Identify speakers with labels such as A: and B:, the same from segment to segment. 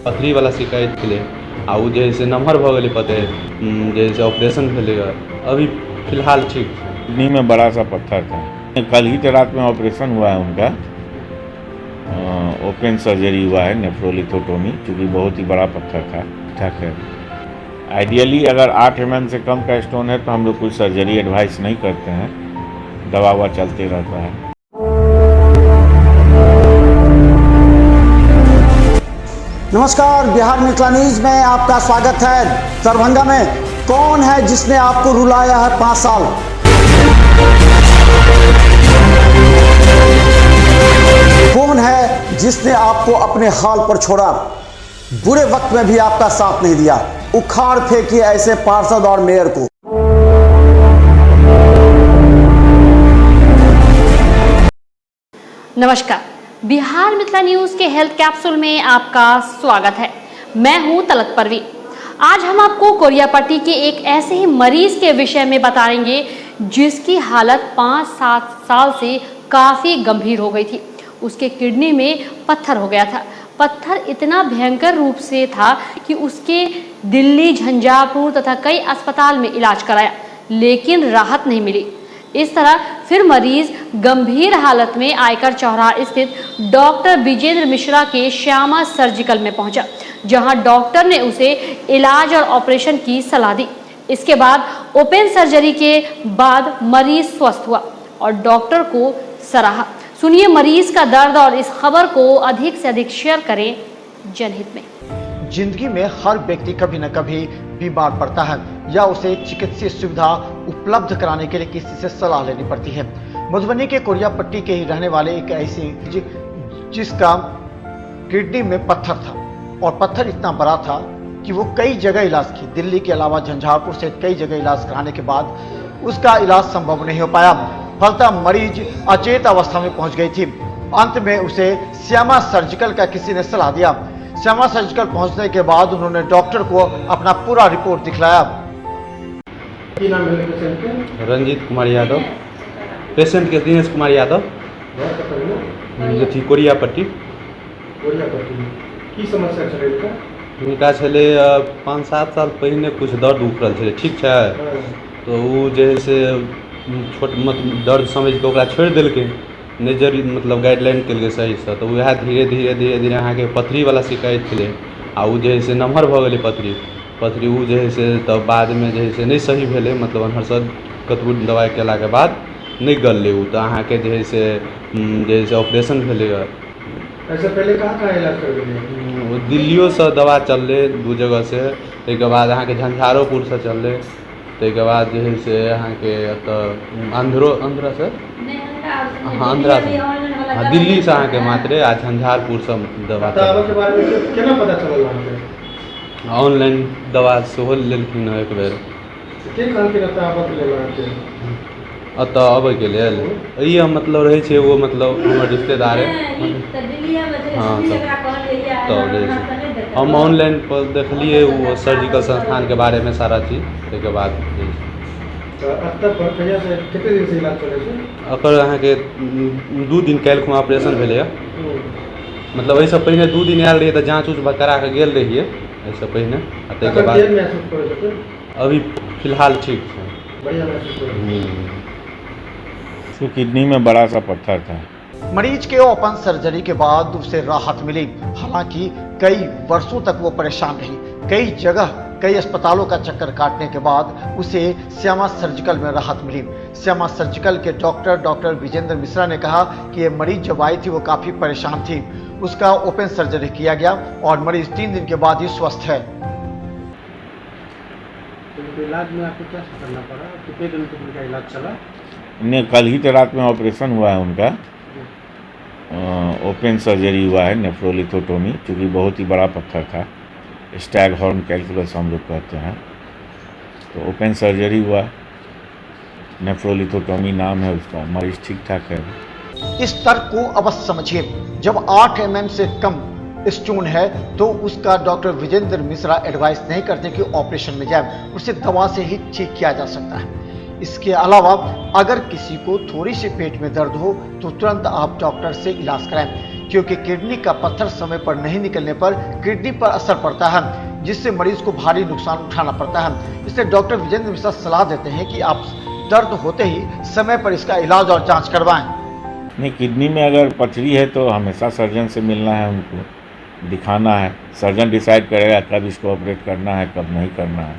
A: पथरी वाला शिकायत के आउ जैसे नम्हर भ गए पते जैसे ऑपरेशन भेले अभी फिलहाल ठीक है।
B: किडनी में बड़ा सा पत्थर था। कल ही तो रात में ऑपरेशन हुआ है उनका, ओपन सर्जरी हुआ है, नेफ्रोलिथोटोमी, क्योंकि बहुत ही बड़ा पत्थर था। ठीक है, आइडियली अगर 8 mm से कम का स्टोन है तो हम लोग कोई सर्जरी एडवाइस नहीं करते हैं, दवा हुआ चलते रहता है।
C: नमस्कार, बिहार मिथिला न्यूज में आपका स्वागत है। दरभंगा में कौन है जिसने आपको रुलाया है 5 साल? कौन है जिसने आपको अपने हाल पर छोड़ा, बुरे वक्त में भी आपका साथ नहीं दिया? उखाड़ फेंकिए ऐसे पार्षद और मेयर को।
D: नमस्कार, बिहार मिथिला न्यूज के हेल्थ कैप्सूल में आपका स्वागत है। मैं हूं तलत परवीन। आज हम आपको कोरियापट्टी के एक ऐसे ही मरीज के विषय में बताएंगे जिसकी हालत 5-7 साल से काफी गंभीर हो गई थी। उसके किडनी में पत्थर हो गया था। पत्थर इतना भयंकर रूप से था कि उसके दिल्ली, झंझारपुर तथा कई अस्पताल में इलाज कराया, लेकिन राहत नहीं मिली। इस तरह फिर मरीज गंभीर हालत में आयकर चौराहा स्थित डॉक्टर विजेंद्र मिश्रा के श्यामा सर्जिकल में पहुंचा, जहां डॉक्टर ने उसे इलाज और ऑपरेशन की सलाह दी। इसके बाद ओपन सर्जरी के बाद मरीज स्वस्थ हुआ और डॉक्टर को सराहा। सुनिए मरीज का दर्द और इस खबर को अधिक से अधिक शेयर करें जनहित में।
C: जिंदगी में हर व्यक्ति कभी न कभी बीमार पड़ता है या उसे चिकित्सीय सुविधा उपलब्ध कराने के लिए किसी से सलाह लेनी पड़ती है। मधुबनी के कोरियापट्टी के ही रहने वाले एक ऐसी जिसका किडनी में पत्थर था और पत्थर इतना बड़ा था कि वो कई जगह इलाज की, दिल्ली के अलावा झंझारपुर से कई जगह इलाज कराने के बाद उसका इलाज संभव नहीं हो पाया। फलतः मरीज अचेत अवस्था में पहुंच गई थी। अंत में उसे श्यामा सर्जिकल का किसी ने सलाह दिया। श्यामा सर्जिकल पहुंचने के बाद उन्होंने डॉक्टर को अपना पूरा रिपोर्ट दिखलाया।
A: रंजीत कुमार यादव, पेशेंट के दिनेश कुमार यादव, कोरियापट्टी। हुनका छलै 5-7 साल पहिने कुछ दर्द उखड़ल छलै, ठीक छै, तो वो जैसे छोट मतलब दर्द समझ के ओकरा छोड़ि देलकै, नहीं जरूरी मतलब गाइडलाइन केलकै सही से, तो वह धीरे धीरे अहाँ के पथरी वाला शिकायत छलै आ वो जे है से नम्हर भ गेलै पथरी वो जे है से तब बाद में जे है से नहीं सही भेलै, मतलब अनहरसँ कतबो दवाई केला के बाद नहीं गललै वो, तो अहाँ के जे है से ऑपरेशन भेलै।
E: ऐसे पहले कहाँ इलाज करबेलियै?
A: दिल्लियों से दवा चललै 2 जगह से, ताहिके बाद अहाँ के झंझारोपुर से चललै, ताहिके बाद जे है से अहाँ के आंध्रा से हाँ दिल्ली से अहाँ के मात्रे आ झंझारपुर से दवा
E: केना पता चलल अहाँके?
A: ऑनलाइन दवा सेहो लेलखिन एक बेर।
E: के कहलखिन एतऽ आबऽ के लेल अहाँके?
A: एतऽ अबैके लेल ई मतलब रहै छै एगो मतलब हमर रिश्तेदार हाँ, तब जे छै हम ऑनलाइन पर देखलिए वो सर्जिकल संस्थान के बारे में सारा चीज, ताहिके बाद
E: कते दिन से इलाज चलै छै?
A: एकर अहाँ के 2 दिन काल्हि ऑपरेशन भेलै, मतलब एहिसँ पहिने 2 दिन आयल रहिए तो जाँच उच करा के गेल रहिए एहिसँ पहिने, ताहिके बाद अभी फिलहाल ठीक है,
E: बढ़िया महसूस।
B: तो किडनी में बड़ा सा पत्थर था।
C: मरीज के ओपन सर्जरी के बाद उसे राहत मिली। हालांकि कई वर्षों तक वो परेशान रही। कई जगह कई अस्पतालों का चक्कर काटने के बाद उसे श्यामा सर्जिकल में राहत मिली। श्यामा सर्जिकल के डॉक्टर विजेंद्र मिश्रा ने कहा कि ये मरीज जब आई थी वो काफी परेशान थी। उसका ओपन सर्जरी किया गया और मरीज 3 दिन के बाद ही स्वस्थ है।
E: इलाज में आपको क्या करना पड़ा? कितने दिन तक उनका इलाज चला?
B: कल ही तो रात में ऑपरेशन हुआ है उनका, ओपन सर्जरी हुआ है, नेफ्रोलिथोटोमी, क्योंकि बहुत ही बड़ा पत्थर था, स्टैगहॉर्न कैलकुलस हम लोग कहते हैं। तो ओपन सर्जरी हुआ, नेफ्रोलिथोटोमी नाम है उसका, मरीज ठीक ठाक है।
C: इस तर्क को अवश्य समझिए, जब 8 mm से कम स्टोन है तो उसका डॉक्टर विजेंद्र मिश्रा एडवाइस नहीं करते कि ऑपरेशन में जाए, उसे दवा से ही ठीक किया जा सकता है। इसके अलावा अगर किसी को थोड़ी सी पेट में दर्द हो तो तुरंत आप डॉक्टर से इलाज कराएं, क्योंकि किडनी का पत्थर समय पर नहीं निकलने पर किडनी पर असर पड़ता है, जिससे मरीज को भारी नुकसान उठाना पड़ता है। इसलिए डॉक्टर विजेंद्र मिश्रा सलाह देते हैं कि आप दर्द होते ही समय पर इसका इलाज और जांच करवाएं।
B: नहीं, किडनी में अगर पथरी है तो हमेशा सर्जन से मिलना है, उनको दिखाना है। सर्जन डिसाइड करेगा कब इसको ऑपरेट करना है, कब नहीं करना है।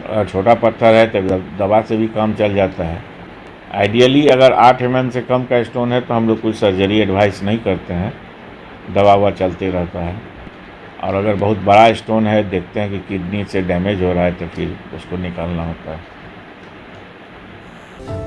B: अगर छोटा पत्थर है तो दवा से भी काम चल जाता है। आइडियली अगर 8 mm से कम का स्टोन है तो हम लोग कोई सर्जरी एडवाइस नहीं करते हैं, दवा चलते रहता है। और अगर बहुत बड़ा स्टोन है, देखते हैं कि किडनी से डैमेज हो रहा है, तो फिर उसको निकालना होता है।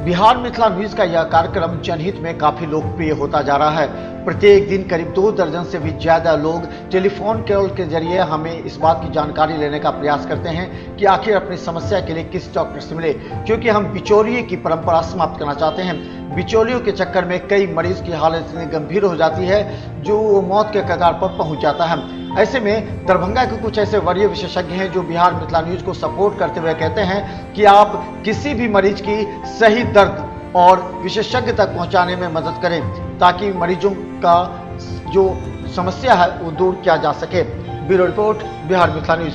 C: बिहार मिथिला न्यूज का यह कार्यक्रम जनहित में काफी लोकप्रिय होता जा रहा है। प्रत्येक दिन करीब 2 दर्जन से भी ज्यादा लोग टेलीफोन कॉल के जरिए हमें इस बात की जानकारी लेने का प्रयास करते हैं कि आखिर अपनी समस्या के लिए किस डॉक्टर से मिले, क्योंकि हम बिचौलिए की परंपरा समाप्त करना चाहते हैं। बिचौलियों के चक्कर में कई मरीज की हालत इतनी गंभीर हो जाती है जो वो मौत के कगार पर पहुंच जाता है। ऐसे में दरभंगा के कुछ ऐसे वरीय विशेषज्ञ हैं जो बिहार मिथिला न्यूज को सपोर्ट करते हुए कहते हैं कि आप किसी भी मरीज की सही दर्द और विशेषज्ञ तक पहुंचाने में मदद करें, ताकि मरीजों का जो समस्या है वो दूर किया जा सके। Bureau report, Bihar Mithila news.